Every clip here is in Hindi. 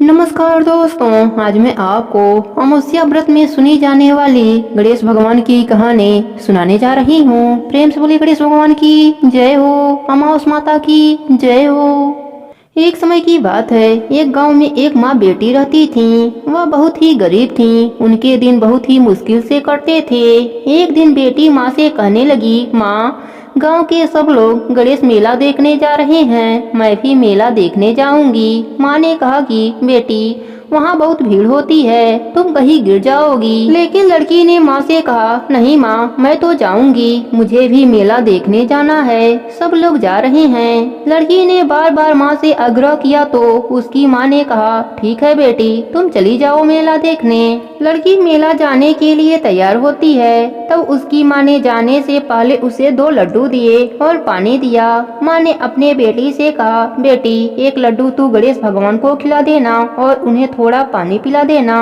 नमस्कार दोस्तों, आज मैं आपको अमावस्या व्रत में सुनी जाने वाली गणेश भगवान की कहानी सुनाने जा रही हूँ। प्रेम से बोलिए गणेश भगवान की जय हो, अमावस माता की जय हो। एक समय की बात है, एक गांव में एक माँ बेटी रहती थी। वह बहुत ही गरीब थी। उनके दिन बहुत ही मुश्किल से कटते थे। एक दिन बेटी माँ से कहने लगी, माँ, गांव के सब लोग गणेश मेला देखने जा रहे हैं, मैं भी मेला देखने जाऊंगी। माँ ने कहा कि बेटी, वहाँ बहुत भीड़ होती है, तुम कहीं गिर जाओगी। लेकिन लड़की ने माँ से कहा, नहीं माँ, मैं तो जाऊंगी, मुझे भी मेला देखने जाना है, सब लोग जा रहे हैं। लड़की ने बार बार माँ से आग्रह किया तो उसकी माँ ने कहा, ठीक है बेटी, तुम चली जाओ मेला देखने। लड़की मेला जाने के लिए तैयार होती है। तब उसकी माँ ने जाने से पहले उसे 2 लड्डू दिए और पानी दिया। माँ ने अपने बेटी से कहा, बेटी, एक लड्डू तू गणेश भगवान को खिला देना और उन्हें थोड़ा पानी पिला देना,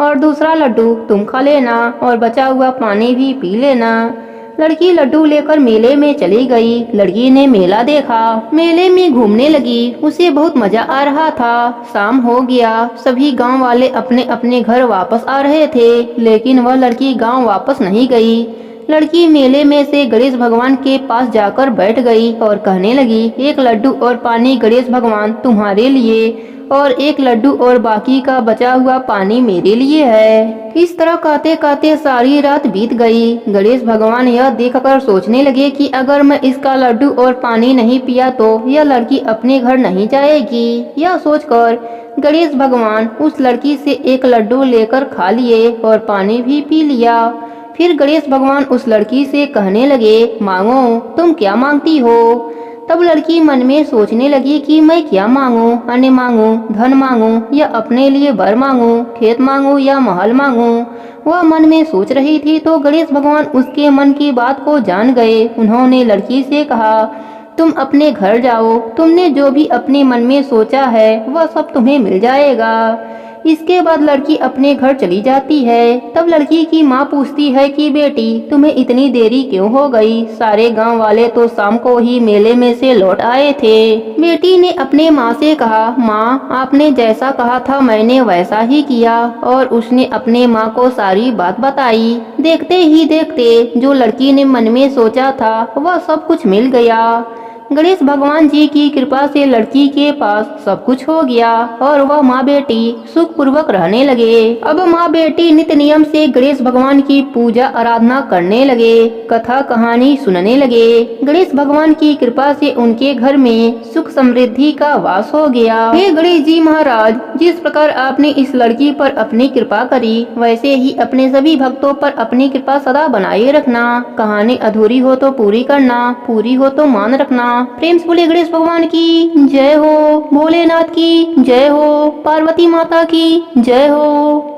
और दूसरा लड्डू तुम खा लेना और बचा हुआ पानी भी पी लेना। लड़की लड्डू लेकर मेले में चली गई। लड़की ने मेला देखा, मेले में घूमने लगी। उसे बहुत मजा आ रहा था। शाम हो गया, सभी गांव वाले अपने अपने घर वापस आ रहे थे, लेकिन वह लड़की गांव वापस नहीं गई। लड़की मेले में से गणेश भगवान के पास जाकर बैठ गई और कहने लगी, एक लड्डू और पानी गणेश भगवान तुम्हारे लिए, और एक लड्डू और बाकी का बचा हुआ पानी मेरे लिए है। इस तरह कहते कहते सारी रात बीत गई। गणेश भगवान यह देखकर सोचने लगे कि अगर मैं इसका लड्डू और पानी नहीं पिया तो यह लड़की अपने घर नहीं जाएगी। यह सोचकर गणेश भगवान उस लड़की से एक लड्डू लेकर खा लिए और पानी भी पी लिया। फिर गणेश भगवान उस लड़की से कहने लगे, मांगो, तुम क्या मांगती हो। तब लड़की मन में सोचने लगी कि मैं क्या मांगू, अन्न मांगू, धन मांगू या अपने लिए वर मांगू, खेत मांगू या महल मांगू। वह मन में सोच रही थी तो गणेश भगवान उसके मन की बात को जान गए। उन्होंने लड़की से कहा, तुम अपने घर जाओ, तुमने जो भी अपने मन में सोचा है वह सब तुम्हें मिल जाएगा। इसके बाद लड़की अपने घर चली जाती है। तब लड़की की माँ पूछती है कि बेटी, तुम्हें इतनी देरी क्यों हो गई, सारे गांव वाले तो शाम को ही मेले में से लौट आए थे। बेटी ने अपने माँ से कहा, माँ, आपने जैसा कहा था मैंने वैसा ही किया, और उसने अपने माँ को सारी बात बताई। देखते ही देखते जो लड़की ने मन में सोचा था वह सब कुछ मिल गया। गणेश भगवान जी की कृपा से लड़की के पास सब कुछ हो गया और वह माँ बेटी सुख पूर्वक रहने लगे। अब माँ बेटी नित्य नियम से गणेश भगवान की पूजा आराधना करने लगे, कथा कहानी सुनने लगे। गणेश भगवान की कृपा से उनके घर में सुख समृद्धि का वास हो गया। हे गणेश जी महाराज, जिस प्रकार आपने इस लड़की पर अपनी कृपा करी, वैसे ही अपने सभी भक्तों पर अपनी कृपा सदा बनाए रखना। कहानी अधूरी हो तो पूरी करना, पूरी हो तो मान रखना। प्रेम से बोले गणेश भगवान की जय हो, भोलेनाथ की जय हो, पार्वती माता की जय हो।